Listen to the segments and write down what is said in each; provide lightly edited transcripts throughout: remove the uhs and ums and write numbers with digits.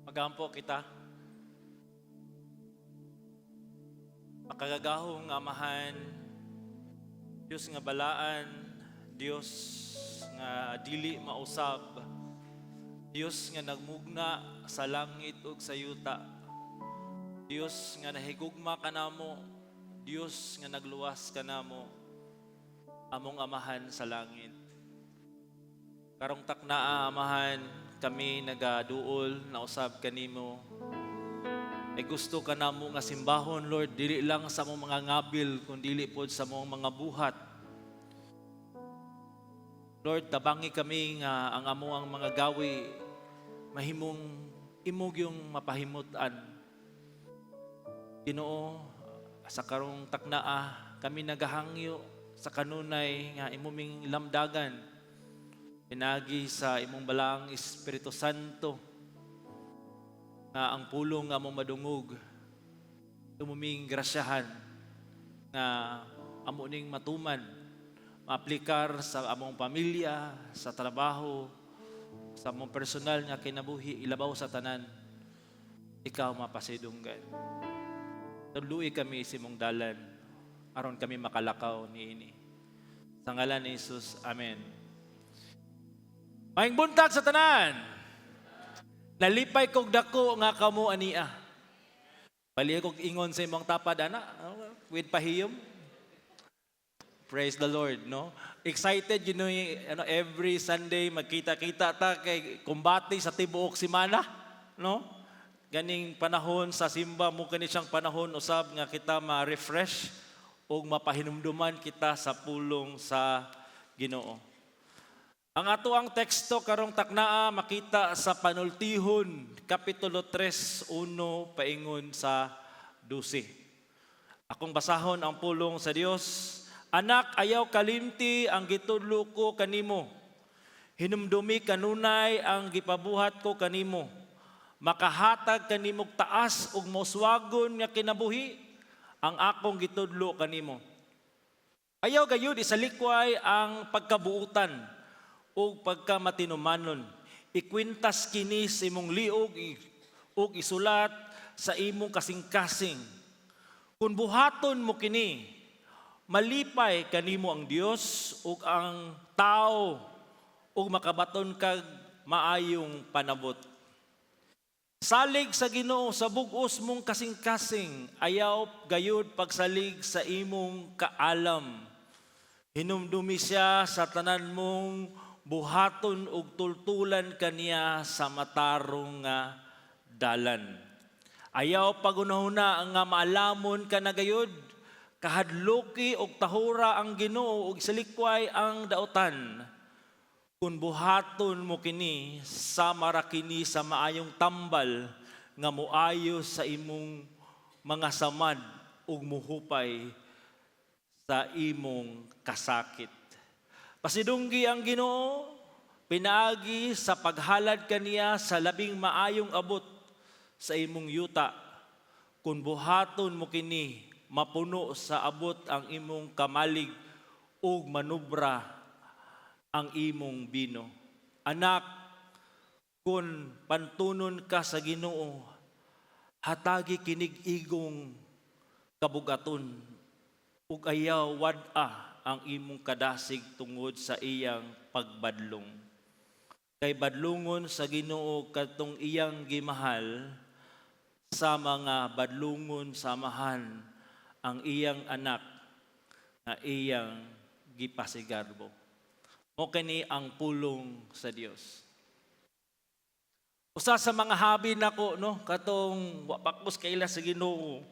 Magampo kita, makagagahong nga amahan, Diyos nga balaan, Diyos nga dili mausab, Diyos nga nagmugna sa langit ug sa yuta, Diyos nga nahigugma kanamo, Diyos nga nagluwas kanamo, among amahan sa langit. Karong taknaa amahan, kami nagaduol na usab kanimo. Ay gusto ka namo nga simbahon, Lord, dili lang sa among mga ngabil, kundi dili pod sa among mga buhat. Lord, tabangi kami nga ang amuang mga gawi mahimong imog yung mapahimutan. Ginoo, sa karong taknaa, kami nagahangyo sa kanunay nga imuming lamdagan. Pinagi sa imong balang Espiritu Santo nga ang pulong nga among madungog tumuming grasyahan nga amo ning matuman maaplikar sa among pamilya, sa trabaho, sa among personal nga kinabuhi, ilabaw sa tanan. Ikaw mapasidunggan. Tuluy kami sa imong dalan aron kami makalakaw niini. Sa ngalan ni Jesus, amen. Maayong buntag sa tanan. Nalipay kog dako nga kamo ania. Bali kog ingon sa imong tapad ana with pahiyom. Praise the Lord, no? Excited you know, every Sunday magkita-kita ta kay kumbati sa tibuok semana, no? Ganing panahon sa simba mo kani siyang panahon usab nga kita ma-refresh ug mapahinumduman kita sa pulong sa Ginoo. Ang ato ang teksto karong taknaa makita sa Panultihon, Kapitulo 3, 1, paingon sa 12. Akong basahon ang pulong sa Dios. Anak, ayaw kalimti ang gitudlo ko kanimo. Hinumdumi kanunay ang gipabuhat ko kanimo. Makahatag kanimog taas ug moswagon nga kinabuhi ang akong gitudlo kanimo. Ayaw gayud isalikway ang pagkabuutan o pagkamatinumanon. Ikwintas kini sa imong liog ug isulat sa imong kasing-kasing. Kung buhaton mo kini, malipay kanimo ang Dios ug ang tao ug makabaton kag maayong panabot. Salig sa Ginoo sa bug-os mong kasing-kasing, ayaw gayud pagsalig sa imong kaalam. Hinumdumi siya sa tanan mong buhaton ug tultulan kaniya sa matarong nga dalan. Ayaw pagunahuna nga maalamon ka na gayud, kahadloki og tahura ang Ginoo ug salikway ang dautan. Kung buhaton mo kini, samara kini sa maayong tambal nga muayo sa imong mga samad ug muhupay sa imong kasakit. Pasidunggi ang Ginoo, pinaagi sa paghalad kaniya sa labing maayong abot sa imong yuta. Kung buhaton mo kini, mapuno sa abot ang imong kamalig ug manubra ang imong bino. Anak, kung pantunon ka sa Ginoo, hatagi kinig-igong kabugaton ug ayaw wad-a ang imong kadasig tungod sa iyang pagbadlong. Kay badlungon sa Ginoo katong iyang gimahal, sa mga badlungon samahan ang iyang anak na iyang gipasigarbo. Mo kini ang pulong sa Dios. Usa sa mga habi nako no katong wapakos kaila sa Ginoo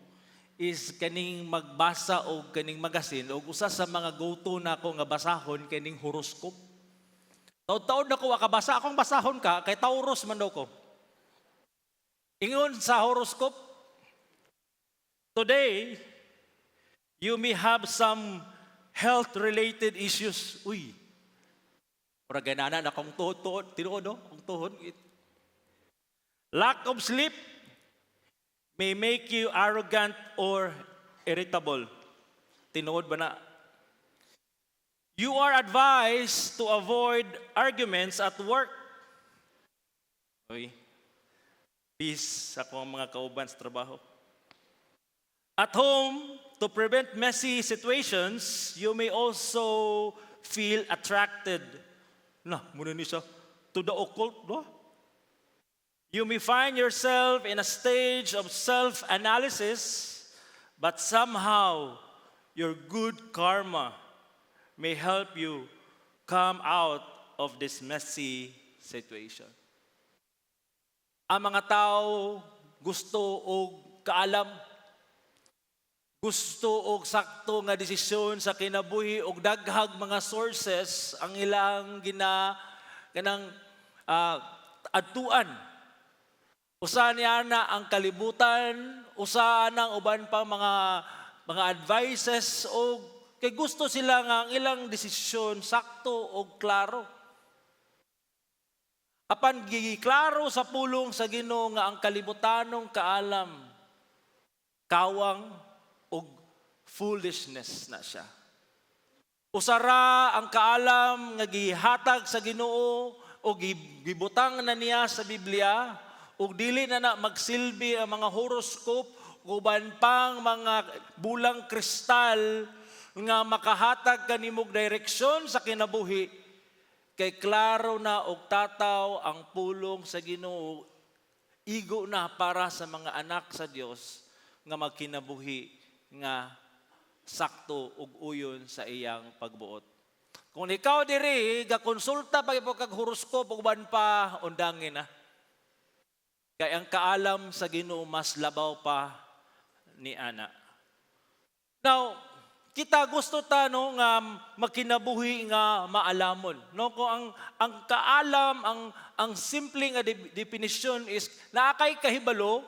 is kaning magbasa o kaning magasin o usa sa mga go-to nako nga basahon kaning horoscope. Taon-taon nako akabasa akong basahon ka kay Taurus man daw ko. Ingon sa horoscope, today you may have some health-related issues. Uy, para gananan akong tuhod, tinuod no? Ang tuhod. Lack of sleep may make you arrogant or irritable. Tinuod ba na? You are advised to avoid arguments at work. Uy. Peace sa akong mga kauban sa trabaho. At home, to prevent messy situations, you may also feel attracted. Muna ni siya, to the occult, no? You may find yourself in a stage of self-analysis, but somehow your good karma may help you come out of this messy situation. Ang mga tao gusto og kaalam, gusto og sakto nga desisyon sa kinabuhi og daghag mga sources ang ilang kanang adtuan. Usa niya na ang kalibutan, usa nang uban pa mga advices o kay gusto sila nga ang ilang desisyon sakto o klaro. Apan giklaro sa pulong sa Ginoo nga ang kalibutanong kaalam kawang og foolishness na siya. Usara ang kaalam nga gihatag sa Ginoo o gibutang na niya sa Biblia ug dili na magsilbi ang mga horoscope uban pang mga bulang kristal nga makahatag kanimog direksyon sa kinabuhi. Kay klaro na og tataw ang pulong sa Ginoo, igo na para sa mga anak sa Dios nga magkinabuhi nga sakto ug uyon sa iyang pagbuot. Kung ikaw diri gakonsulta pa kag horoscope ug ban pa undangin na. Kay ang kaalam sa Ginoo mas labaw pa ni ana. Now, kita gusto ta no nga makinabuhi nga maalamon no kung ang kaalam ang simple nga definition is naakay kahibalo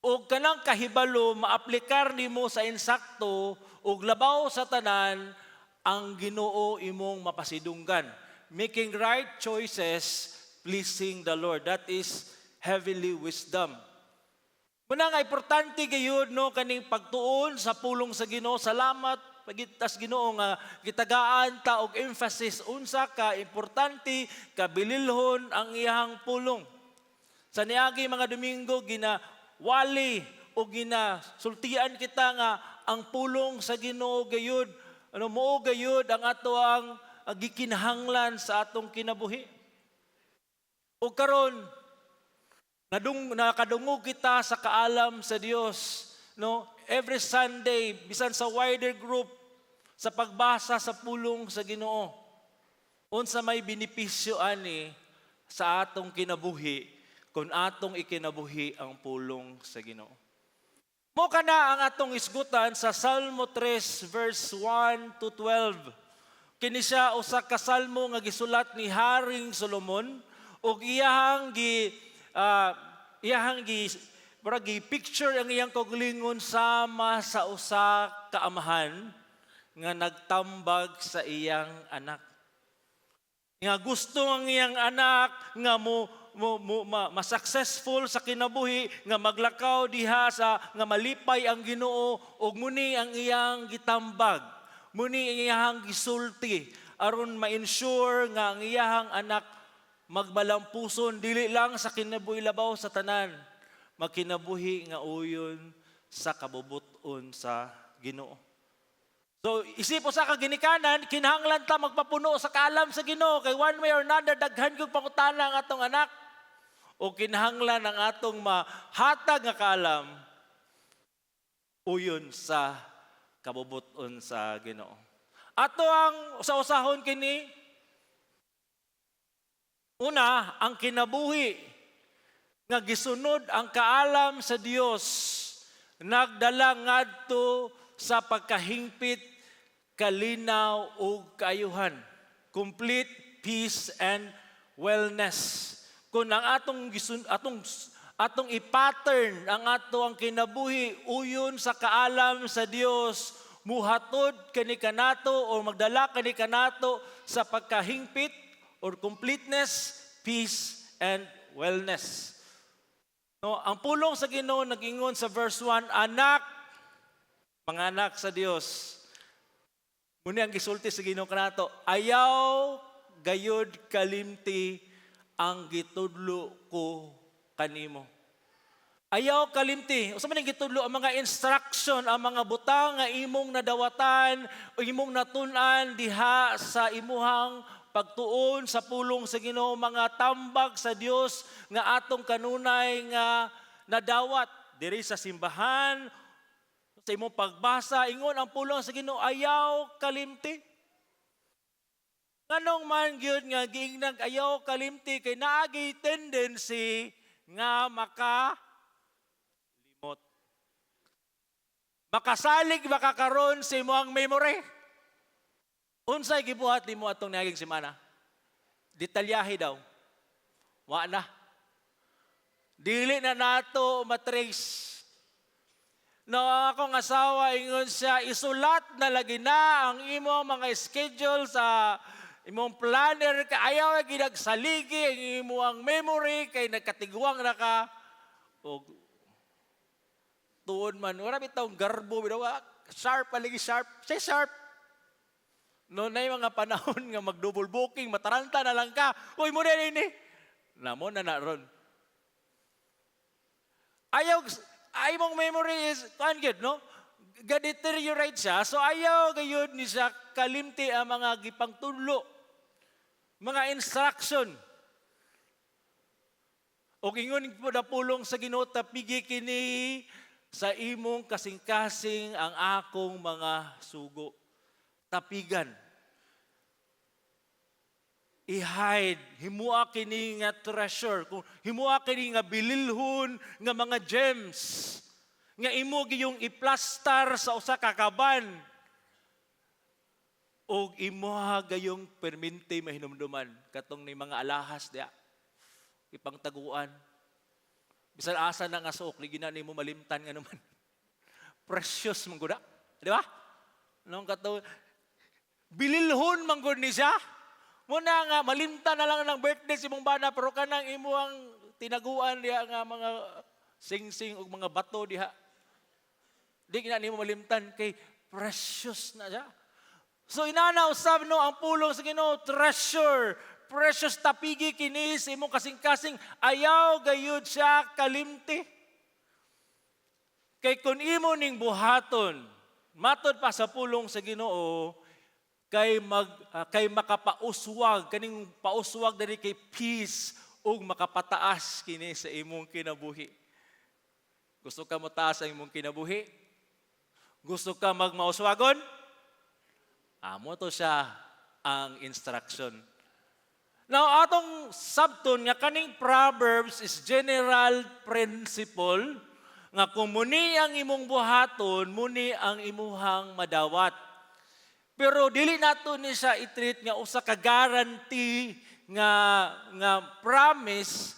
o kanang kahibalo maaplikar nimo sa insakto ug labaw sa tanan ang Ginoo imong mapasidunggan, making right choices pleasing the Lord. That is heavenly wisdom. Muna nga importante gayud no kaning pagtuon sa pulong sa Ginoo. Salamat pagitas Ginoo nga gitagaan ta og emphasis unsa ka importante kabililhon ang iyang pulong. Sa niagi mga Domingo ginawali o ginasultian kita nga ang pulong sa Ginoo gayud mao gayud ang ato ang gikinahanglan sa atong kinabuhi. O karon nakadungog kita sa kaalam sa Dios, no? Every Sunday, bisan sa wider group, sa pagbasa sa pulong sa Ginoo. Unsa may benepisyo ani sa atong kinabuhi kung atong ikinabuhi ang pulong sa Ginoo. Mo kana ang atong isgutan sa Salmo 3 verse 1 to 12. Kini siya usa ka salmo nga gisulat ni Haring Solomon ug iyang picture ang iyang kaugalingon sama sa usa ka amahan nga nagtambag sa iyang anak. Nga gusto ang iyang anak nga ma-successful sa kinabuhi, nga maglakaw diha nga malipay ang Ginoo ug muni ang iyang gitambag, muni ang iyang gisulti aron ma-ensure nga ang iyang anak magbalampuson dili lang sa kinabuhi labaw sa tanan, magkinabuhi nga uyon sa kabubuton sa Ginoo. So isip sa kaginikanan, kinahanglan ta magpapuno sa kaalam sa Ginoo kay one way or another daghan gyud pangutana ang atong anak o kinahanglan ang atong mahatag nga kaalam uyon sa kabubuton sa Ginoo. Ato ang usa-usahon kini. Una, ang kinabuhi nga gisunod ang kaalam sa Dios nagdala ngadto sa pagkahingpit, kalinaw ug kaayuhan, complete peace and wellness. Kung ang atong i-pattern ang atong kinabuhi uyon sa kaalam sa Dios, muhatod kani kanato o magdala kani kanato sa pagkahingpit or completeness, peace, and wellness. No, ang pulong sa Ginoo nag-ingon sa verse 1, anak, mga anak sa Dios. Muna ang gisulti sa Ginoo kanato, ayaw gayud kalimti ang gitudlo ko kanimo. Ayaw kalimti. Usa man ning gitudlo ang mga instruction, ang mga butang nga imong nadawatan o imong natun-an diha sa imuhang pagtuon sa pulong sa Ginoo, mga tambag sa Dios nga atong kanunay nga nadawat diri sa simbahan, sa imong pagbasa, ingon ang pulong sa Ginoo, ayaw kalimti. Nganong man gyud nga giingnan ayaw kalimti kay naagi tendency nga limot. Makasalig makakaroon sa imong memory. Unsay gibuhat nimo atong niaging semana? Detalyahe daw. Wa na. Dili na nato matrace. No, akong asawa ingon siya, isulat na lagi na ang imong mga schedule sa imong planner, ayaw ginagsaligi ang imong memory kay nagkatigwang na ka. O tuon man, wala bitawng garbo, bitaw, sharp, palagi sharp. Say sharp. No, na yung mga panahon nga mag-double booking, mataranta na lang ka. Uy, mo na rin eh. Namo na ron. Ayaw mong memory is, no? Ga-deteriorate siya. So ayaw gayud ni siya kalimti ang mga gipangtudlo. Mga instruction. O ingon po na pulong sa Ginoo, tapigi kini sa imong kasing-kasing ang akong mga sugo. Tapigan. I-hide. Himua kini nga treasure. Himua kini nga bililhon nga mga gems. Nga imo giyong iplastar sa usa ka kaban. O imuha gayong perminti mahinumduman. Katong ni mga alahas diya. Ipangtaguan. Bisan asa na nga suok, ligina ni mo malimtan nga naman. Precious mangguda. Di ba? Nung katong bililhon manggod ni siya. Muna nga, malimta na lang ng birthday si mong bana, pero kanang imuang tinaguan diha nga mga sing-sing o mga bato diha. Di na mo malimtan kay precious na siya. So inanaw sab no ang pulong sa Ginoo, treasure, precious tapigi kini sa imong kasing-kasing, ayaw gayud siya kalimti. Kay kun imo ning buhaton, matod pa sa pulong sa Ginoo, kay makapauswag kaning pauswag diri kay peace ug makapataas kini sa imong kinabuhi. Gusto ka mo taas ang imong kinabuhi? Gusto ka magmauswagon? Amo to siya ang instruction. Now atong sabton nga kaning Proverbs is general principle nga kung muni ang imong buhaton, muni ang imuhang madawat. Pero dili nato ni siya i-treat nga usa ka guarantee nga promise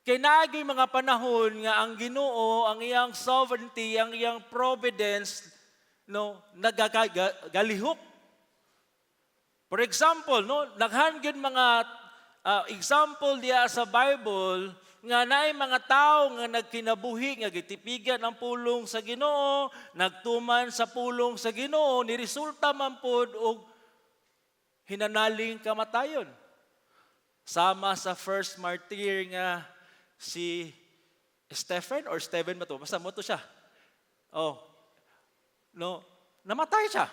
kay naagi mga panahon nga ang Ginoo, ang iyang sovereignty, ang iyang providence no nagagalihok. For example, no, naghan gyud mga example diya sa Bible nga naay mga tao nga nagkinabuhi nga gitipigan ang pulong sa Ginoo, nagtuman sa pulong sa Ginoo, ni resulta man pod og hinanaling kamatayon. Sama sa first martyr nga si Stephen ba to? Basta mo to siya. Oh. No, namatay siya.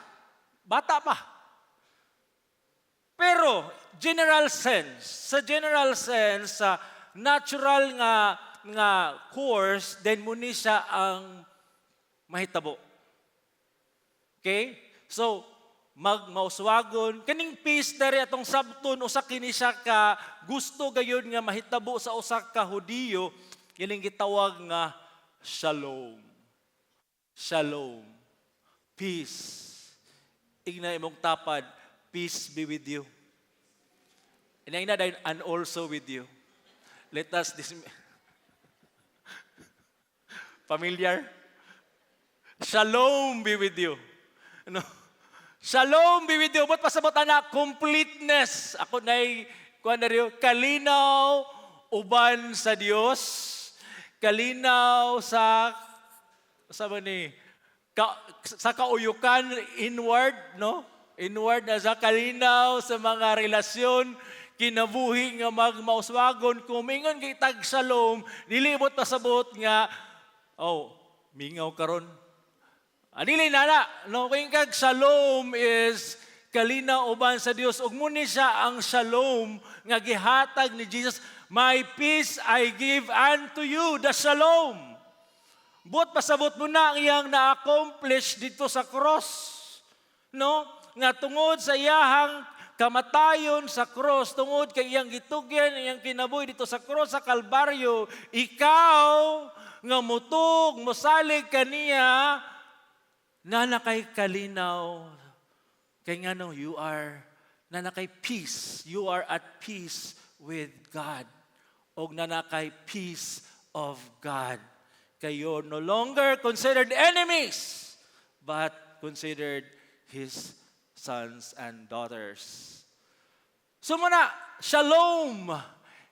Bata pa. Pero general sense, sa natural nga course, then muni siya ang mahitabo. Okay? So, mauswagon, kaning peace dari atong sabton, usa kini siya ka gusto gayon nga mahitabo sa usa ka Hudiyo, kining gitawag nga shalom. Shalom. Peace. Igna imong tapad, peace be with you. And also with you. Let us familiar? Shalom be with you. No? Shalom be with you. Ba't pasabot na completeness? Ako na'y kalinaw uban sa Diyos. Kalinaw sa kauyukan inward, no? Inward na sa kalinaw sa mga relasyon, kinabuhi nga magmauswagon, kumingon kay tag shalom, nilibot pasabot nga, oh, mingaw karon. Dili nana, no, kung kag shalom is kalinaw uban sa Dios, ug muni siya ang shalom nga gihatag ni Jesus. My peace I give unto you, the shalom. But pasabot mo na ang iyang na-accomplish dito sa cross. No? Nga tungod sa iyahang kamatayon sa cross, tungod kay iyang gitugyan, iyang kinabuhi dito sa cross sa Kalbaryo, ikaw nga mutug, mosalig kaniya, nanakay kalinaw, kay nga no, you are nanakay peace. You are at peace with God. O nanakay peace of God. Kayo no longer considered enemies, but considered His sons and daughters. So muna, shalom.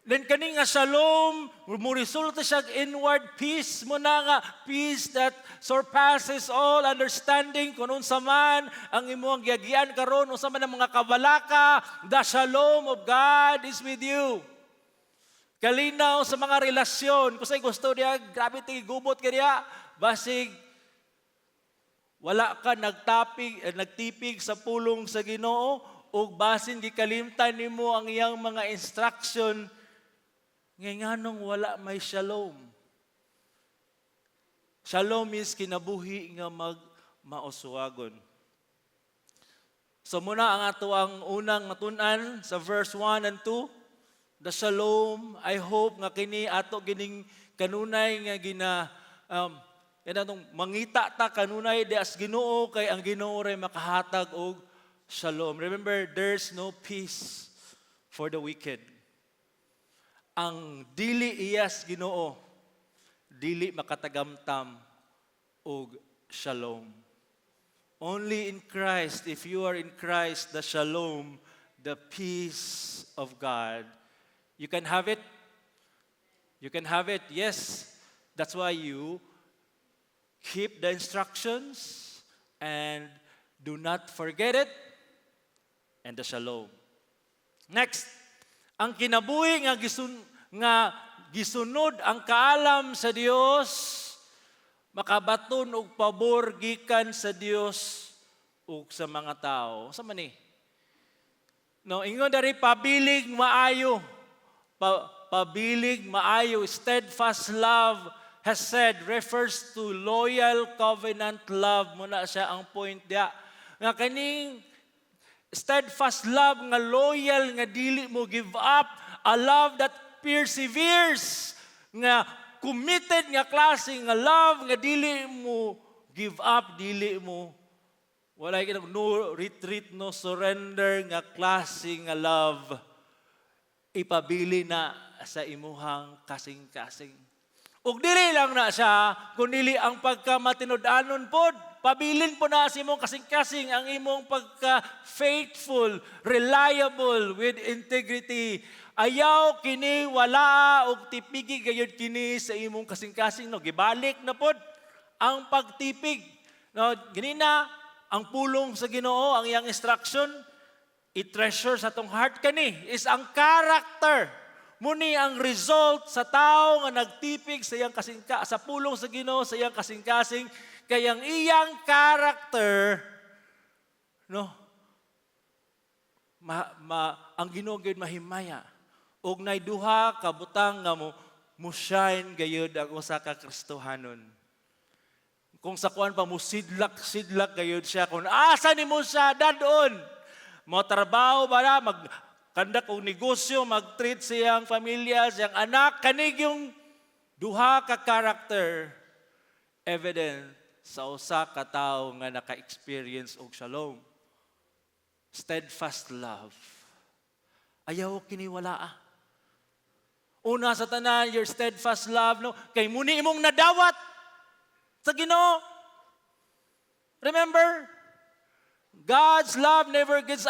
Then kani nga shalom, resulta siya inward peace mo na nga, peace that surpasses all understanding. Kung unsa man ang imong giagian karon, unsa man ang mga kabalaka, the shalom of God is with you. Kalinaw sa mga relasyon. Kung sa'y gusto niya, grabe tigubot ka niya, basig wala ka nagtipig sa pulong sa Ginoo, o basin gikalimtan nimo ang iyang mga instruction, nganong wala may shalom. Shalom is kinabuhi nga mauswagon. So muna ang ato ang unang matun-an sa verse 1 and 2. The shalom, I hope nga kini ato gining kanunay nga mangita ta kanunay di as Ginoo, kay ang Ginoo ray makahatag og shalom. Remember, there's no peace for the wicked. Ang dili iyas Ginoo, dili makatagamtam og shalom. Only in Christ, if you are in Christ, the shalom, the peace of God, you can have it. You can have it, yes. That's why you keep the instructions and do not forget it, and the shalom. Next, ang kinabuhi nga gisunod ang kaalam sa Dios, makabaton og pabor gikan sa Dios ug sa mga tao. Sa man ni? No, ingon dari pabilig maayo. Pabilig maayo, steadfast love has said, refers to loyal covenant love. Muna siya ang point dia. Nga kaning steadfast love, nga loyal, nga dili mo give up, a love that perseveres, nga committed nga klase nga love, nga dili mo give up, dili mo, wala yung no retreat, no surrender, nga klase nga love, ipabili na sa imuhang kasing-kasing. Ug dili lang na siya, kundi ang pagkamatinud-anon pod, pabilin po na sa imong kasing-kasing ang imong pagka-faithful, reliable, with integrity. Ayaw kini wala og tipigi gayud kini sa imong kasing-kasing. No, gibalik na pod ang pagtipig. No, ganina ang pulong sa Ginoo, ang iyang instruction, i-treasure sa tong heart kani is ang character. Muni ang result sa tao nga nagtipig sa iyang sa pulong sa Ginoo, sa iyang kasing-kasing, kayang iyang character, no, ang Ginoo gyud mahimaya. Og nay duha ka butang nga mo shine gayud ang usa ka Kristohanon. Kung sa kuan pa mo sidlak gayud siya, kung asa nimo siya dadon, mo trabaho ba na, magkandak og negosyo, mag-treat siyang pamilya, siyang anak, kanig yung duha ka character evident sa usa ka tawo nga naka-experience og shalom. Steadfast love. Ayaw kiniwala. Una sa tanan, your steadfast love, no, kay muni imong nadawat sa Ginoo. Remember, God's love never gives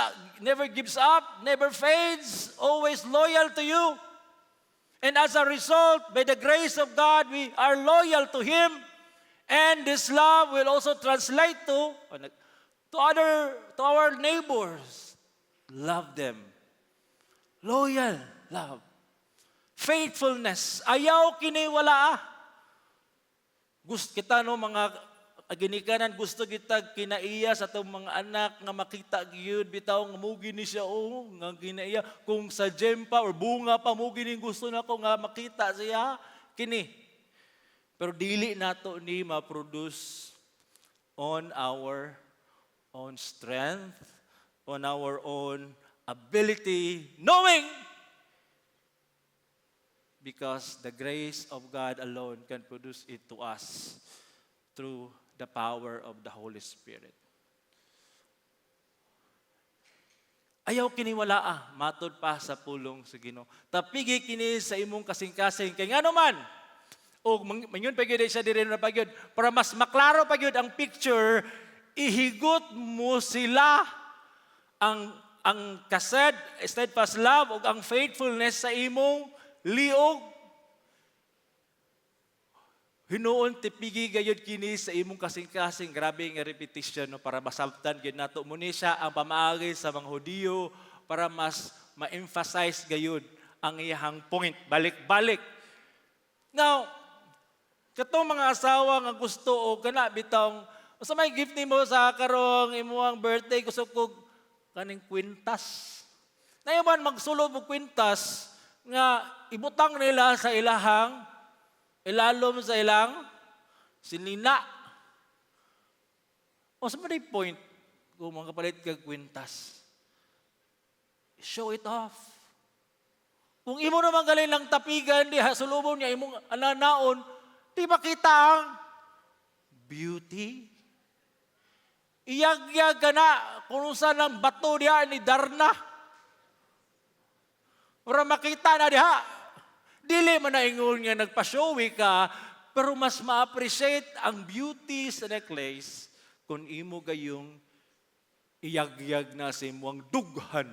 up, never fades, always loyal to you. And as a result, by the grace of God, we are loyal to Him. And this love will also translate to our neighbors. Love them. Loyal love. Faithfulness. Ayaw kini wala. Gusto kita no mga ginikanan, gusto kita kinaiya sa itong mga anak nga makita gyud bitaw nga mugi ni siya nga kinaiya kung sa gem pa or bunga pa mugi ni gusto nako nga makita siya kini. Pero dili nato ni ma-produce on our own strength, on our own ability, knowing because the grace of God alone can produce it to us through the power of the Holy Spirit. Ayaw kini wala matod pa sa pulong sa Ginoo. Tapigi kini sa imong kasing-kasing kay ngano man. O mangyud pa gyud siya diri na pagyud para mas maklaro pa gyud ang picture, ihigot mo sila ang kased, steadfast love ug ang faithfulness sa imong liog. Hinuon tipigi gayud kini sa imong kasing-kasing. Grabe nga repetition no, para masabtan gyud nato muni siya ang pamaagi sa mga Hudiyo para mas ma-emphasize gayud ang iyang point balik-balik. Now, katong mga asawa nga gusto o kana bitong sa may gift nimo sa karong imuang birthday gusto ko kaning kwintas. Nayaman magsulod og kwintas nga ibutang nila sa ilahang ilalom sa ilang sinina. O sa may point kung mga kapalit kag kwintas. Show it off. Kung imo naman galing lang tapigan diha sulubon niya imong ananaon, di makita ang beauty. Iyag-yag ka na kung saan ang bato diha ni Darna. Para makita na diha. Dili man na ingon nga nagpa-showy ka, pero mas ma-appreciate ang beauty sa necklace kung imo gayong iyag-yag na sa imuang dughan.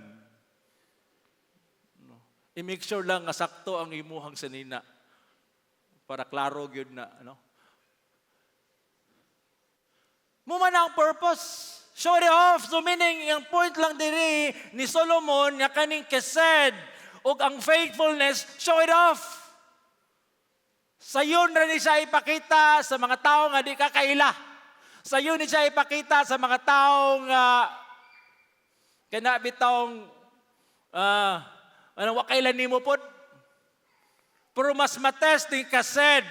No. I-make sure lang nga sakto ang imuhang sanina para klaro gyud na ano. Muman ang purpose. Show it off. So meaning, yung point lang diri ni Solomon, nga kaning kesed, o ang faithfulness, show it off. Sa yun na ni siya ipakita sa mga tao nga di kakaila. Sa yun ni siya ipakita sa mga tao nga kanabitong wakailan nimo pod. Pero mas matest ni kased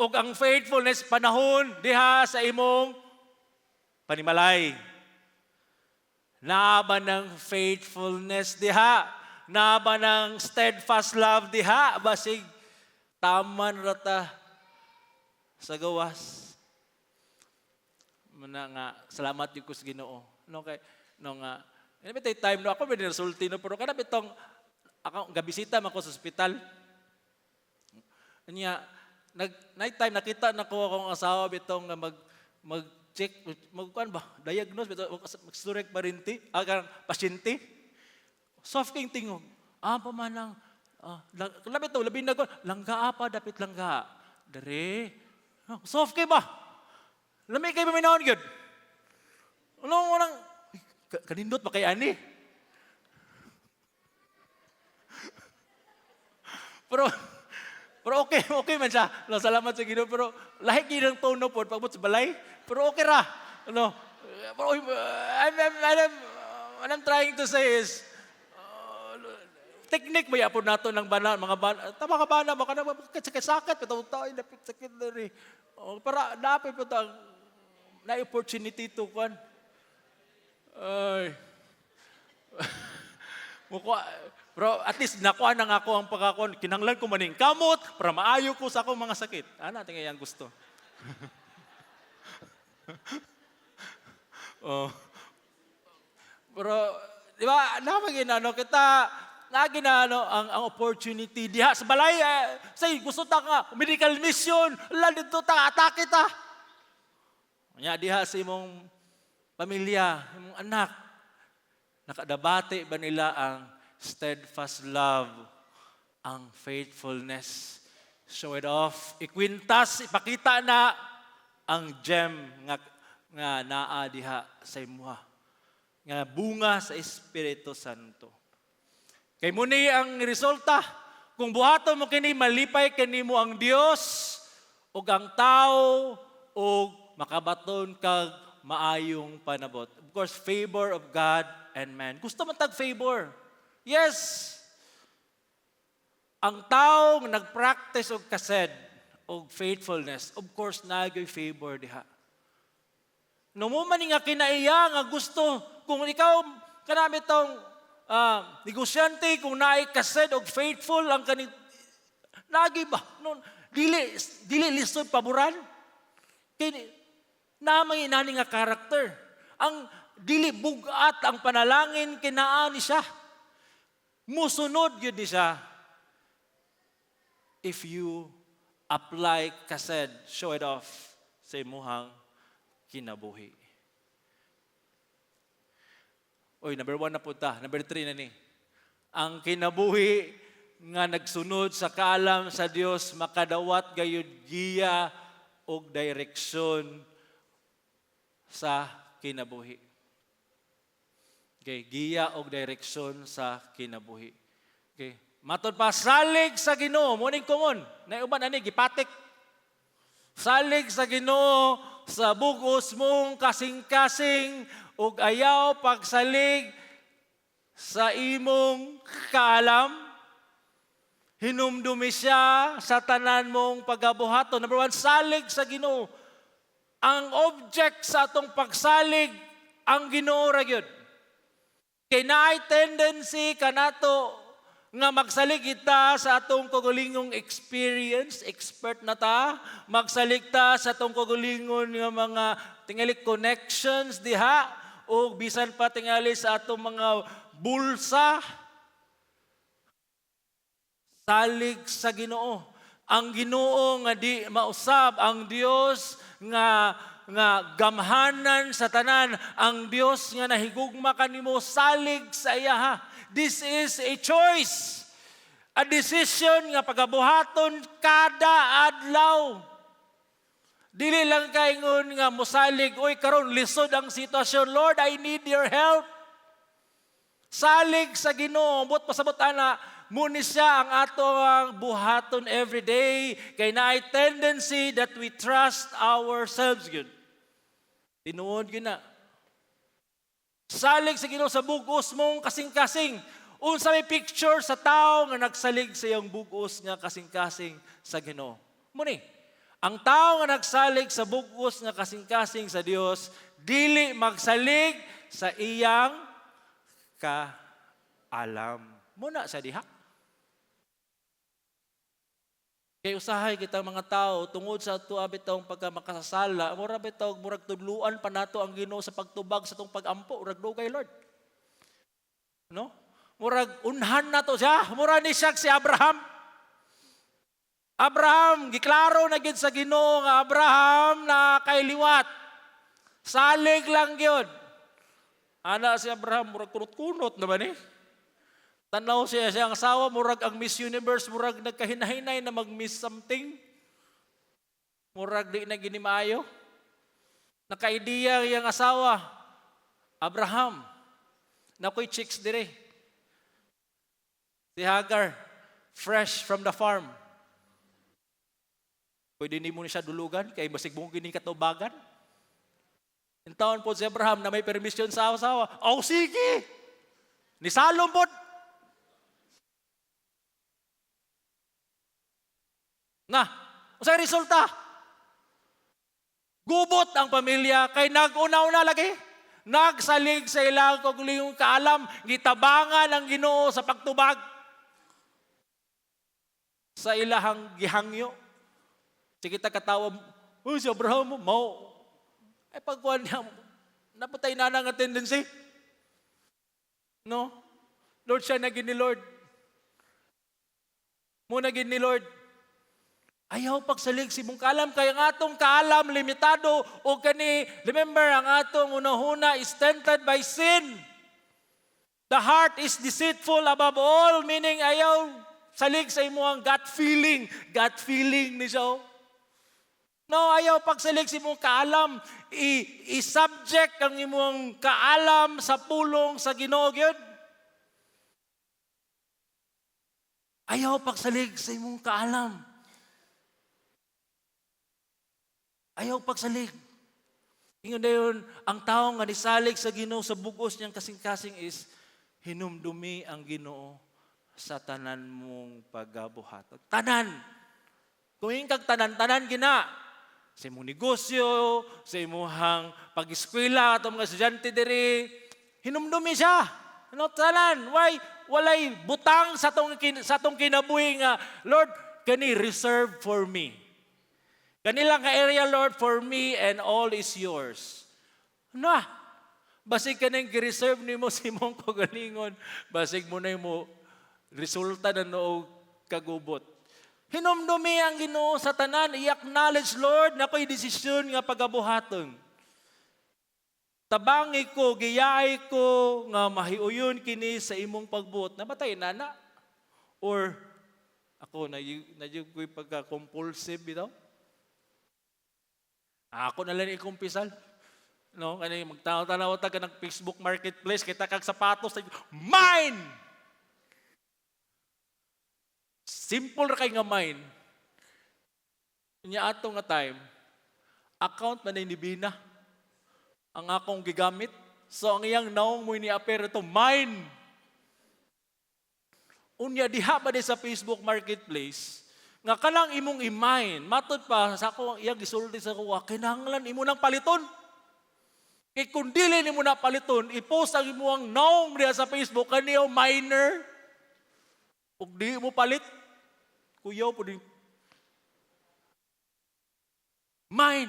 o ang faithfulness panahon diha sa imong panimalay. Naba ng faithfulness diha. Naba ng steadfast love diha. Basig taman rata sa gawas. Muna nga, salamat yung kus Ginoo. No, kay, no nga, may time no, ako may resulti no, pero kada bitong, ako gabisita man ko sa ospital. Niya, night time nakita na ko akong asawa bitong mag-check, magkuan ba, diagnose, mag-surek parinti, agang pasyente. Soft king tingog. Pamanang, labi to, labi na ko, langga apa, dapit langga. Dari, soft king ba? Lami kayo paminaon yun. Walang, kanindot pa kay ani. Pero okay man siya. Salamat sa Ginoo. Pero lahi ginang tono po, pagmut sa balay. Pero okay ra. Ano? Pero what I'm trying to say is, technique ba yapon nato ng bana, mga bana, tama ka bana, baka na sakit, patawag-tawag, napit sakit na rin. Para dapat po ito, na-opportunity to kan. Ay. Pero at least nakuha na nga ako ang pagkakon, kinanglan ko maning kamot, para maayo ko sa akong mga sakit. Ano natin yung gusto? Pero, di ba, naman kita, ang opportunity diha sa balay say gusto ta nga medical mission la dito ta atake ta nya diha sa imong pamilya imong anak nakadabate ba nila ang steadfast love ang faithfulness show it off ikwintas ipakita na ang gem nga naa diha sa imuha nga bunga sa Espiritu Santo. Kay muni ang resulta, kung buhaton mo kini malipay kanimo ang Dios ug ang tao ug makabaton kag maayong panabot. Of course, favor of God and man. Gusto man tag favor. Yes. Ang tao nga nag-practice og kased og faithfulness, of course nagyoy favor diha. No mo man nga kinaiya nga gusto kung ikaw kanami tong negosyante kung naay kased og faithful ang kani lagi ba no dili lisod paboran kini namang inani nga karakter ang dili bugat ang panalangin kinaani siya musunod gyud ni siya if you apply kased show it off sa imuhang kinabuhi. Oy, number 1 na punta. Number 3 na ni. Ang kinabuhi nga nagsunod sa kaalam sa Dios makadawat gayud giya og direksyon sa kinabuhi. Okay, giya og direksyon sa kinabuhi. Okay. Matod pa salig sa Ginoo, muning kumon. Naiuban ani gipatik. Salig sa Ginoo sa bugos mong kasing-kasing ug ayaw pagsalig sa imong kaalam, hinumdumi siya sa tanan mong pagabuhaton. Number 1, salig sa Ginoo. Ang object sa atong pagsalig, ang Ginoo ra gyud. Kay naay tendency kanato nga magsalig kita sa atong kagulingong experience, expert na ta, magsalig ta sa atong kagalingon nga mga tingali connections diha, o bisan pa tingali sa atong mga bulsa. Salig sa Ginoo. Ang Ginoo nga di mausab, ang Dios nga gamhanan sa tanan, ang Dios nga nahigugma kanimo, salig sa iya. This is a choice, a decision nga pagabuhaton kada adlaw. Dili lang kaingon nga mosalig, oy karon lisod ang sitwasyon, Lord, I need your help. Salig sa Ginoo, but pasabot ana, muni siya ang atong buhaton every day, kay naay tendency that we trust ourselves gyud. Tinuod gyud na. Salig sa Ginoo sa bugos mong kasing-kasing. Unsa may picture sa tao nga nagsalig sa iyang bugos nga kasing-kasing sa Ginoo. Muni, ang tao nga nagsalig sa bugos nga kasing-kasing sa Dios, dili magsalig sa iyang kaalam. Muna sa diha. Kay usahay kita mga tao tungod sa tuwa bitong pagkamakasasala, mura bitaw murag tudluan pa nato ang Ginoo sa pagtubag sa tong pagampo, urag dugay Lord. No? Murag unhan nato siya, mura ni siya si Abraham. Abraham giklaro na gid sa Ginoo nga Abraham na kay liwat. Salig lang gyud. Ana si Abraham murag kunot-kunot naman eh. Tanaw siya siyang asawa, murag ang Miss Universe, murag nagkahinahinay na mag-miss something. Murag di na ginimayo. Nakaidiya yung asawa, Abraham, nakoy chicks dire. Si Hagar, fresh from the farm. Pwede ni mo siya dulugan, kay basig mong gini katubagan. Yung taon po si Abraham na may permission sa asawa, oh sige, ni Salom po. Nga, sa resulta, gubot ang pamilya kay nag-una-una lagi. Nagsalig sa ilang kagulingong kaalam, gitabangan ang Ginoo sa pagtubag sa ilahang gihangyo. Sige ta katawa, si Abraham mo, ay pagkuhan niya, napatay na nga tendency. No? Lord siya naging ni Lord. Muna naging ni Lord. Ayaw pagsalig si mong kaalam, kaya ang atong kaalam limitado o kani, remember, ang atong unahuna is tainted by sin. The heart is deceitful above all, meaning ayaw salig sa imo ang gut feeling. Gut feeling ni siya. No, ayaw pagsalig si mong kaalam, i-subject ang imong kaalam sa pulong sa Ginoo gyud. Ayaw pagsalig sa imong kaalam. Ayaw pagsalig. Ingon dayon, ang tao nga nisalig sa Ginoo sa bugos niyang kasing-kasing is hinumdumi ang Ginoo sa tanan mong paggabuhaton. Tanan. Kung kag tanan gina. Sa imong negosyo, sa imong pag-eskwela, atong mga estudyante diri, hinumdumi siya. Ano tanan? Why? Walay butang sa tong kinabuhi nga, Lord, kani reserve for me. Kanilang ka-area, Lord, for me and all is yours. Na, basig ka nang gi-reserve ni mo si mong kagalingon, basig mo na mo resulta na noong kagubot. Hinumdumi ang Ginoo sa tanan, i-acknowledge, Lord, na ko'y desisyon nga pagabuhaton. Tabangi ko, giyay ko, nga mahiuyon kini sa imong pagbuot. Nabatay, nana? Or, ako, na ko'y pagka-compulsive, bitaw? Ako na lang ikumpisal. No, kani magtanaw-tanaw ta ka ng Facebook Marketplace, kita kag sapatos, mine! Simple ra kay nga mine. Nya ato nga time, account man ni Bina ang akong gigamit. So ang iyang naong mo ni-appear ito, mine! Unya diha ba di sa Facebook Marketplace, nga kanang imong i-mine, matod pa sa ako iyang gisulti sa kuha, kinahanglan imo nang paliton. Kay kung dili nimo na paliton, i-post ang imong naong diha sa Facebook kaniyo miner. Ug di mo palit, kuyaw po din. Mine.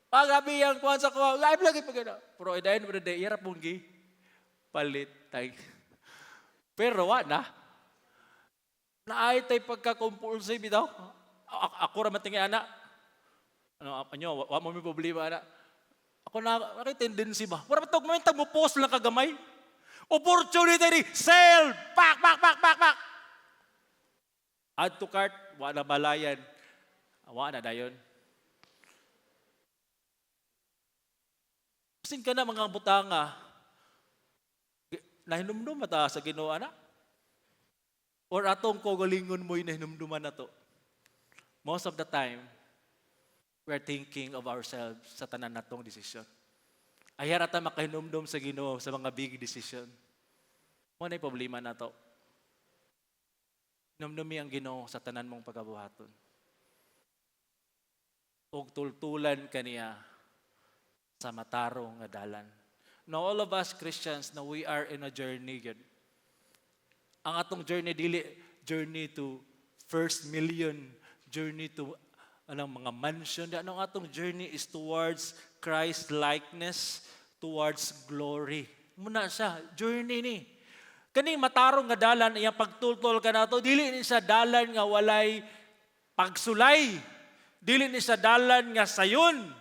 Pagabi ang kuhan sa kuha, live lagi pa gana. Pero idayin mo na day, irap mong gi, palit tayo. Pero na. Naay tay pagka-compulsive bitaw. Ako ra man tingi ana. Ano wa mo mi problema ana. Ako na tendency ba. Wala tog man mo post lang kagamay. Opportunity ni sale. Pak. Add to cart, wa na balayan. Wa na dayon. Sin ka na mga butanga. Nahinumdum mata sa Ginoo ana. Or atong kogalingon mo'y nahinumduman na to. Most of the time, we're thinking of ourselves sa tanan natong desisyon. Ayara ta makahinumdum sa Ginoo sa mga big decision. Mo na problema na to. Hinumdumi ang Ginoo sa tanan mong pagabuhaton. Og tultulan kaniya sa matarong nga dalan. Now all of us Christians, now we are in a journey. Ang atong journey dili journey to first million, journey to mga mansion. Ang atong journey is towards Christ likeness, towards glory. Muna siya, journey ni. Kani matarong nga dalan iyang pagtultol ka nato, dili ni siya dalan nga walay pagsulay. Dili ni siya dalan nga sayon.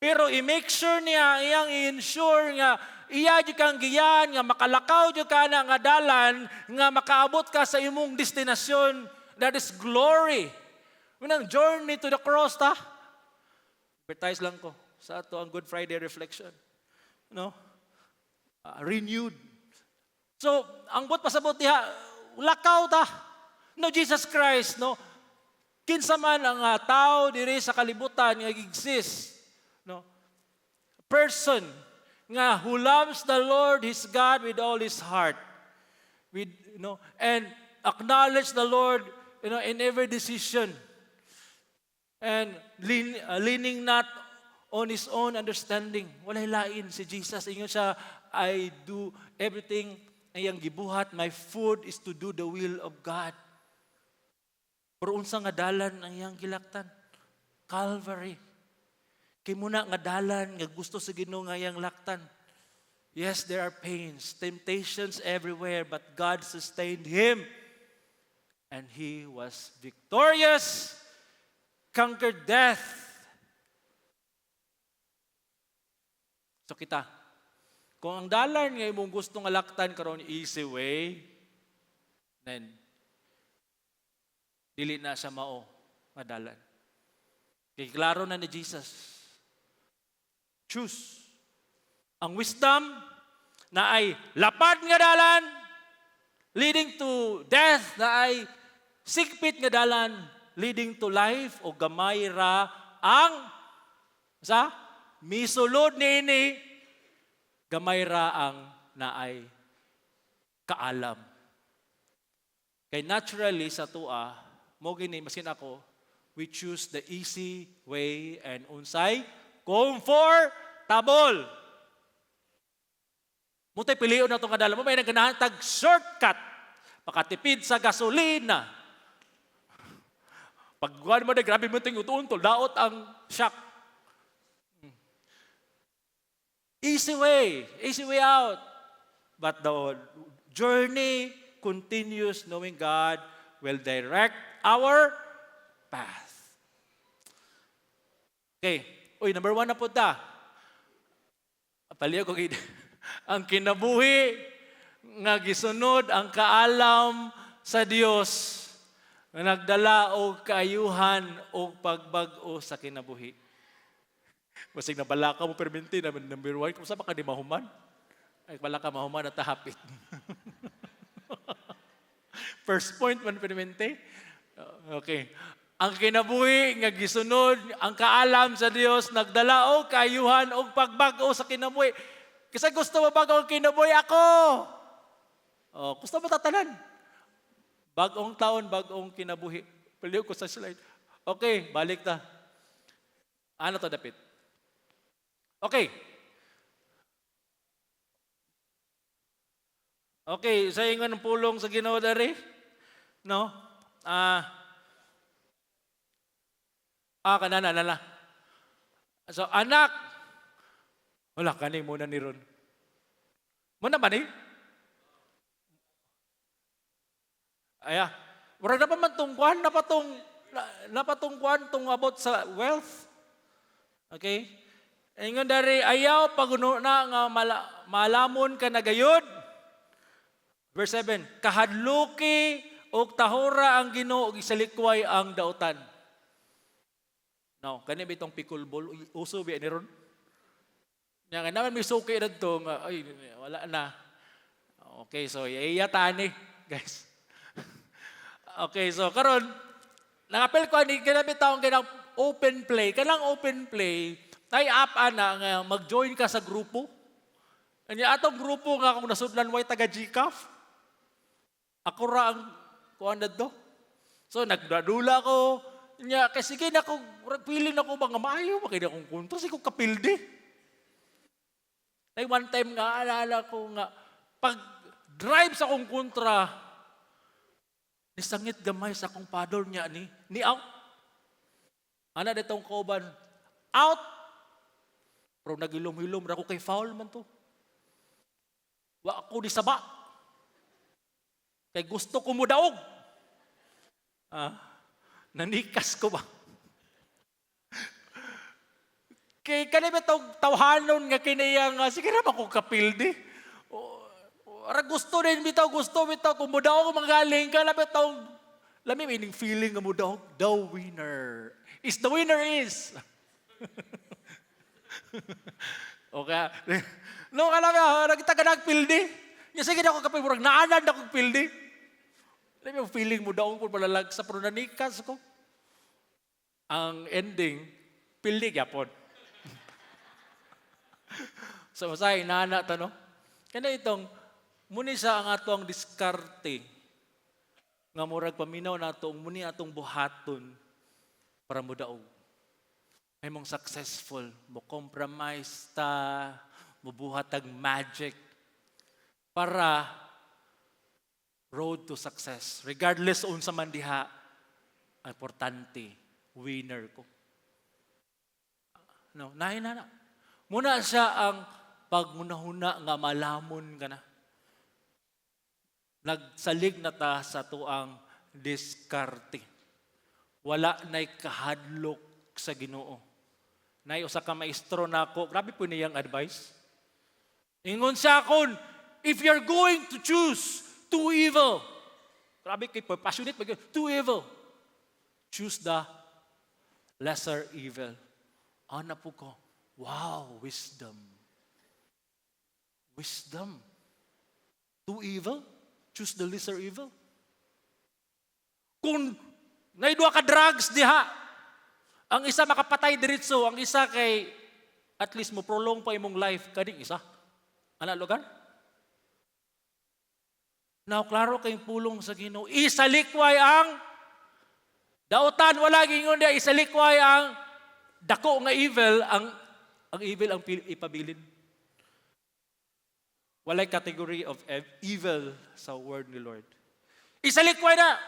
Pero i-make sure niya, iyang i-ensure nga iya jud kang giyan nga makalakaw jud ka na nga dalan nga makaabot ka sa imong destinasyon, that is glory. Unang journey to the cross ta. Advertise lang ko sa ato ang Good Friday reflection. No? Renewed. So, ang buot pasabot diha, lakaw ta. No, Jesus Christ, no? Kinsa man ang tao diri sa kalibutan nga exist, no? Person nga who loves the Lord his God with all his heart, with and acknowledge the Lord in every decision, and leaning not on his own understanding. Walay lain si Jesus, ingon siya, I do everything ayang gibuhat, my food is to do the will of God. Pero unsa nga dalan ang iyang gilaktan? Calvary. Kay muna nga dalan nga gusto sa Ginoo nga iyang laktan. Yes, there are pains, temptations everywhere, but God sustained him. And he was victorious, conquered death. So kita, kung ang dalan nga imong gusto nga laktan karon easy way, then dili na siya mao nga dalan. Kay klaro na ni Jesus. Choose. Ang wisdom na ay lapad nga dalan, leading to death na ay sikpit nga dalan, leading to life o gamay ra ang sa misulod niini, gamay ra ang naay kaalam. Kay naturally sa tua, mo gini masin ako, we choose the easy way and unsay comfortable. Mutay piliyon na itong kadala mo, may naganahan tag shortcut, pakatipid sa gasolina. Pagkuhan mo na, grabe mo ting utuntol, daot ang shock. Easy way out. But the journey continues knowing God will direct our path. Okay. Uy, number 1 na po ta. Paliyo ko ang kinabuhi nga gisunod ang kaalam sa Dios nga nagdala og kaayuhan og pagbag-o sa kinabuhi. Basig na balaka mo perminti na number 1, kung saan ka di mahuman? Ay, balaka mahuman at hapit. First point man perminti. Okay. Ang kinabuhi nga gisunod ang kaalam sa Dios nagdala og kaayuhan og pagbag-o sa kinabuhi. Kasi gusto mo bago ang kinabuhi ako. Oh, gusto mo tatanan. Bagong taon, bagong kinabuhi. Paliw ko sa slide. Okay, balik ta. Ano to dapit? Okay. Okay, sa ingon ng pulong sa Ginoo dari. No? Kanana. So, anak. Wala, kani muna ni Ron. Muna ba ni? Aya. Murag na pa man tungkuan, napatungkuan tong about sa wealth. Okay? Ingon dari, ayaw paguno na nga malamon ka na gayod. Verse 7, kahadluki o tahora ang Ginoo og isalikway ang dautan. Now, kani ba itong pickleball? Uso ba ni Ron? Nga naman may suki na ito, ay, wala na. Okay, so iyatan guys. Okay, so karon nangapil ko ni kinabit taong kinang open play. Kanang open play, ay na nga mag-join ka sa grupo. Ani atong grupo nga kung nasudlan way taga GCAF. Ako ra ang kuan dadto. So nagdadula ko nya kasi sige na ko feeling ako mga maayo makita kong kunto si ko kapilde. Like one time nga, alala ko nga, pag drive sa akong kontra, nisangit gamay sa akong paddle niya ni out. Ana ditong kauban, out. Pero nagilom-hilom, ako kay foul man to. Wa ako di saba. Kay gusto ko mo daog. Nanikas ko ba? Kay kanina tawhanon nga kinaya nga, sige naman kung kapildi. Gusto rin bitaw, kung mudaw ko magaling ka, lami meaning feeling nga mudaw, the winner. The winner is. Okay. No, alam nga, nagtaga nagpildi. Sige na ako kapildi, murag naanan na akong pildi. Lami yung feeling mo daw kung malalag sa pronanikas ko. Ang ending, pildi gyapon. So, masay, nana to, no? Kaya itong, muni sa ang atong diskarte, nga murag paminaw na itong, muni atong buhaton, para mo daog. Ay mong successful, mo compromise ta, mo buhatag magic, para road to success. Regardless unsa man diha, importante, winner ko. No, na. Muna siya ang pagmunahuna nga malamon ka na. Nagsalig na ta sa tuang diskarte. Wala na'y kahadlok sa Ginoo. Na'y usa ka maestro na ako. Grabe po niyang advice. Ingon siya akon, if you're going to choose two evil, grabe kay passionate, two evil, choose the lesser evil. Ana po ko, wow, wisdom. Wisdom. Two evil? choose the lesser evil. Kung naidwa ka drugs diha, ang isa makapatay diretso, ang isa kay at least mo prolong pa imong life kading isa. Ana lugar? Now, klaro kayong pulong sa Ginoo. Isalikway ang dautan, wala gingon dia isalikway ang dako nga evil, ang evil ang ipabilin. Walay category of evil sa word ni Lord. Isalikway na.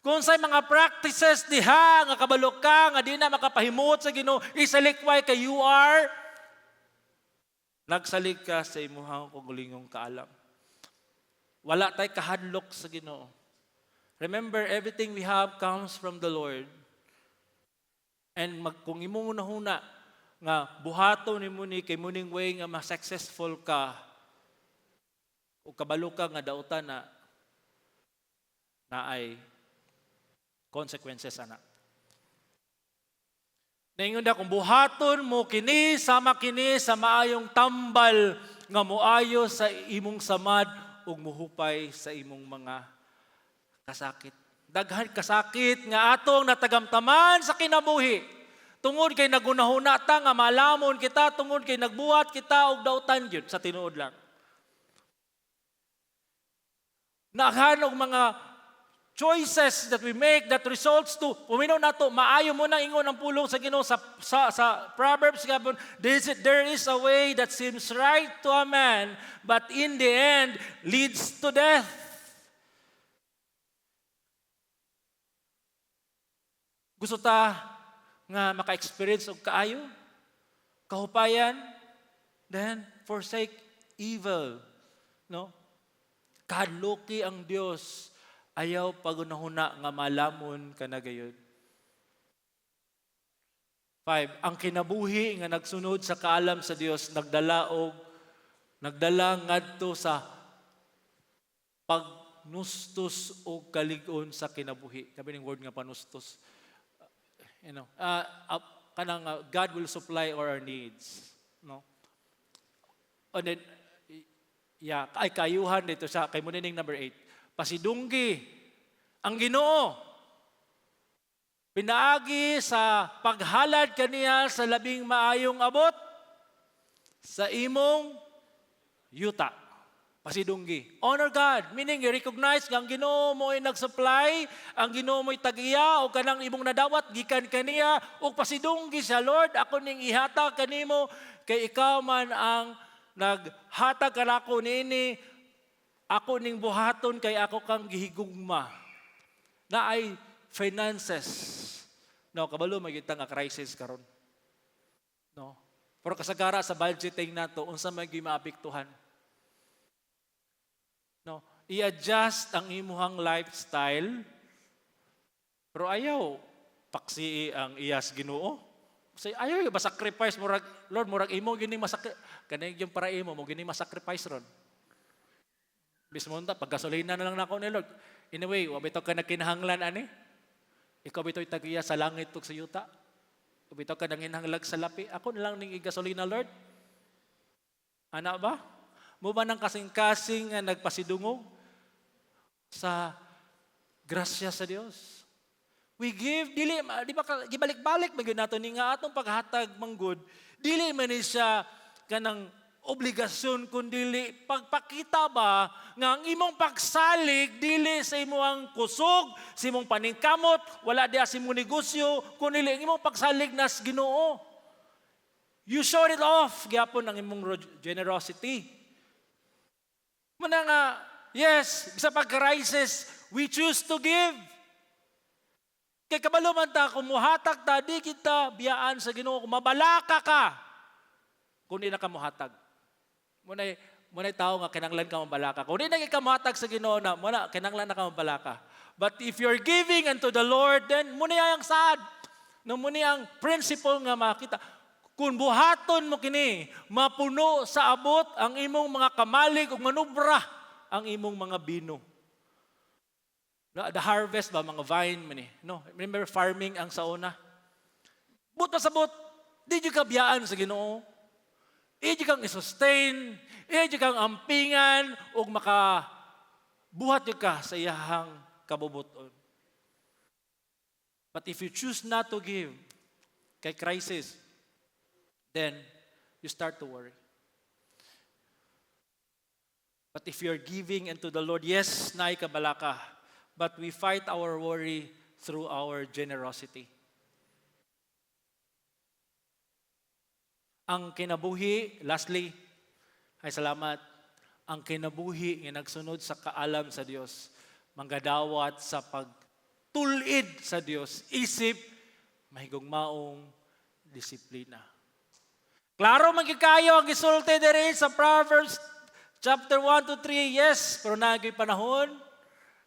Kung say mga practices diha nga kabalo ka nga di na makapahimot sa Ginoo, isalikway kay you are nagsalig ka sa imuhang kugulingong kaalam. Wala tay kahadlok sa Ginoo. Remember, everything we have comes from the Lord. And kung imo hunahuna nga buhaton nimo ni kay muning way nga ma-successful ka o kabalo ka nga dautan na ay consequences ana. Naingon da kung buhaton mo kini sama kini sa maayong tambal nga moayo sa imong samad ug muhupay sa imong mga kasakit. Daghan kasakit nga atong natagamtaman sa kinabuhi. Tungod kay nagunahuna ta nga malamon kita, tungod kay nagbuhat kita og dautan gyud sa tinuod lang. Naghan og mga choices that we make that results to puminaw nato maayo mo na ingon ang pulong sa Ginoo sa Proverbs gabon, there is a way that seems right to a man but in the end leads to death. Gusto ta nga maka-experience og kaayo, kahupayan, then forsake evil, no? Kadloki ang Dios. Ayaw pagunahuna nga malamon ka na gayud. 5. Ang kinabuhi nga nagsunod sa kaalam sa Dios nagdala ngadto sa pagnustos o kalig-on sa kinabuhi. Sabi ning word nga panustos. Kanang God will supply all our needs, no? And then ay kayuhan dito sa kay mo ning number 8. Pasidunggi ang Ginoo. Pinaagi sa paghalad kaniya sa labing maayong abot sa imong yuta. Pasidunggi. Honor God, meaning i-recognize nga ang Ginoo mo ay nag-supply, ang Ginoo mo ay tag-iya o kanang imong nadawat gikan kaniya ug pasidunggi sa Lord, ako ning ihatag kanimo kay ikaw man ang naghatag kanako niini. Ako ning buhaton kay ako kang gihigugma. Na ay finances. No, kabalo magita nga crisis karon. No. Pero kasagara sa budgeting nato unsa may gimaapektuhan. No, i-adjust ang imuhang lifestyle. Pero ayaw paksi ang iyas Ginoo. Say ayaw ba sacrifice murag Lord murag imo gini kanang yung para imo mo gini masacrifice ron. Bismo ta pag gasolina na lang nako ni Lord. Anyway, wa bitaw ka nagkinahanglan ani. Ikaw bitaw tagiya sa langit ug sa yuta. Wa bitaw ka nanginhanglag sa lapi. Ako na lang ning gasolina Lord. Ana ba? Mo ba nang kasing-kasing nga nagpasidungog sa grasya sa Dios? We give dili di ba gibalik-balik magyud nato ni nga atong paghatag manggod. Dili man ni siya kanang obligasyon kundili pagpakita ba nga ang imong pagsalig dili sa imong kusog, sa imong paningkamot, wala diha sa imong negosyo, kundili ang imong pagsalig nas Ginoo. You showed it off gyapon ang imong generosity. Muna nga, yes, sa pag-crisis, we choose to give. Kay kabalo man ta kung muhatag ta di kita biyaan sa Ginoo kung mabalaka ka kung di na ka muhatag. Muna'y tao nga kinanglan ka mabalaka. Kung di na ka muhatag sa Ginoo na muna kinanglan na ka mabalaka. But if you're giving unto the Lord, then muna ang saad. No muna ang principle nga makita. Kung buhaton mo kini, mapuno sa abot ang imong mga kamalig ug manubra ang imong mga bino. No, the harvest ba mga vine man no, remember farming ang sauna. But pasabot, di jud ka biyaan sa Ginoo. Di kang i-sustain, di kang ampingan ug buhat yun ka sa iyahang kabubuton. But if you choose not to give kay crisis, then you start to worry. But if you're giving into the Lord, yes, naay kabalaka, but we fight our worry through our generosity. Ang kinabuhi, lastly, ay salamat, ang kinabuhi nga nagsunod sa kaalam sa Dios, manggadawat sa pagtulid sa Dios, isip, mahigugmaong disiplina. Klaro magikayo ang gisulti diri sa Proverbs chapter 1 to 3, yes, pero nagay panahon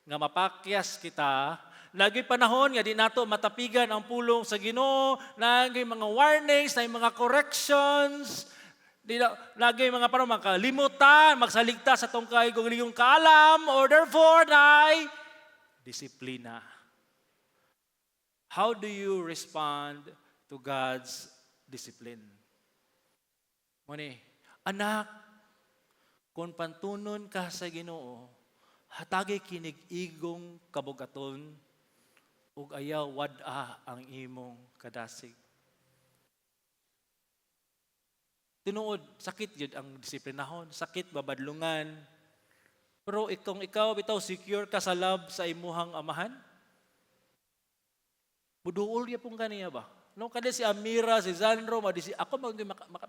nga mapakyas kita, nagay panahon nga di nato matapigan ang pulong sa Ginoo, nagay mga warnings, nagay mga corrections, nagay mga parang makalimutan, magsaligtas sa tong kaigong kaalam, or therefore, nay, disiplina. How do you respond to God's discipline? Muni, anak, kung pantunon ka sa Ginoo, hatagi kinig-igong kabugaton, ug ayaw wad-a ang imong kadasig. Tinuod, sakit yun ang disiplinahon, sakit babadlungan. Pero kung ikaw bitaw secure ka sa love sa imuhang amahan, buduol ya pong kaniya ba? No, kada si Amira, si Zanro, ako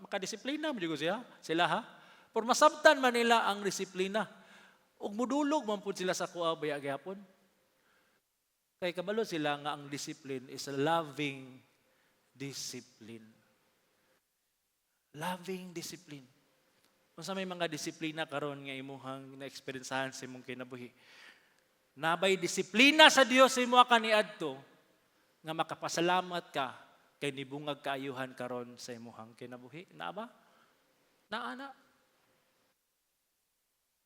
makadisiplina, madigo sila ha? Por masabtan man nila ang disiplina. Ug mudulog man pud sila sa kuha baya gyapon. Kay kabalo sila nga ang discipline is a loving discipline. Loving discipline. Unsa may mga disiplina karon nga imuhang na-experiencehan sa imong kinabuhi. Nabay disiplina sa Dios sa imong kaniadto nga makapasalamat ka kay nibungag kaayuhan karon sa imong kinabuhi. Naa ba? Naa.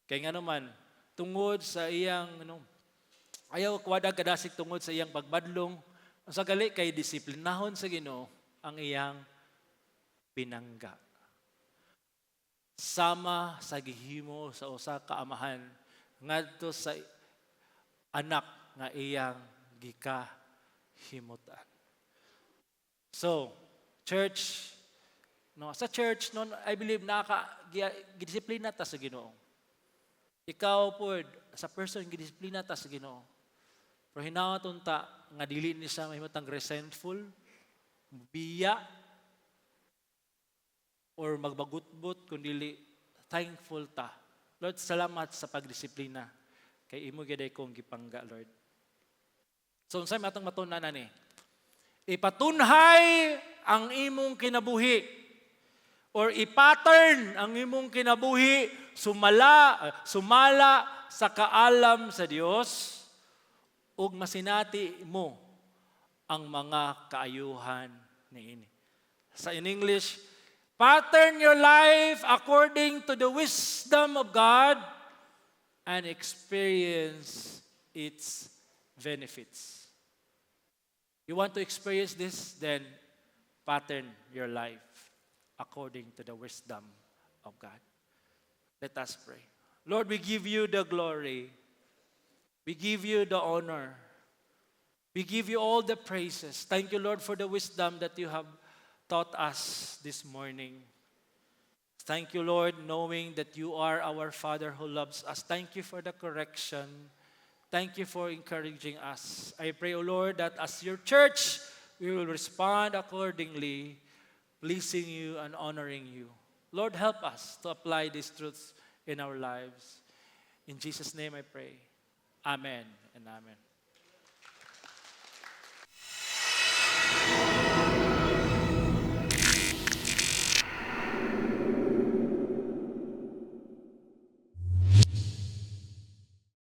Kaya nga naman, tungod sa iyang, ayaw kwadag kadasig tungod sa iyang pagbadlong, ang sagali kay disiplinahon sa Ginoo ang iyang pinangga. Sama sa gihimo sa usa ka amahan, ngadto sa anak nga iyang gikahimutan. So, church, sa church, I believe, gidisiplina ta sa Ginoo. Ikaw po, sa person, gidisiplina ta sa Ginoo. Pero hinawaton ta, nga dili ni siya mahimutang resentful, biya, or magbagutbot, kundi thankful ta. Lord, salamat sa pagdisiplina. Kay imo giday kong gipangga, Lord. So, unsay matong matunan na ni? Ipatunhay ang imong kinabuhi or i-pattern ang imong kinabuhi sumala sa kaalam sa Dios ug masinati mo ang mga kaayuhan niini. In English, pattern your life according to the wisdom of God and experience its benefits. You want to experience this? Then pattern your life according to the wisdom of God. Let us pray. Lord, we give you the glory. We give you the honor. We give you all the praises. Thank you, Lord, for the wisdom that you have taught us this morning. Thank you, Lord, knowing that you are our Father who loves us. Thank you for the correction. Thank you for encouraging us. I pray, O Lord, that as your church, we will respond accordingly, pleasing you and honoring you. Lord, help us to apply these truths in our lives. In Jesus' name I pray. Amen and amen.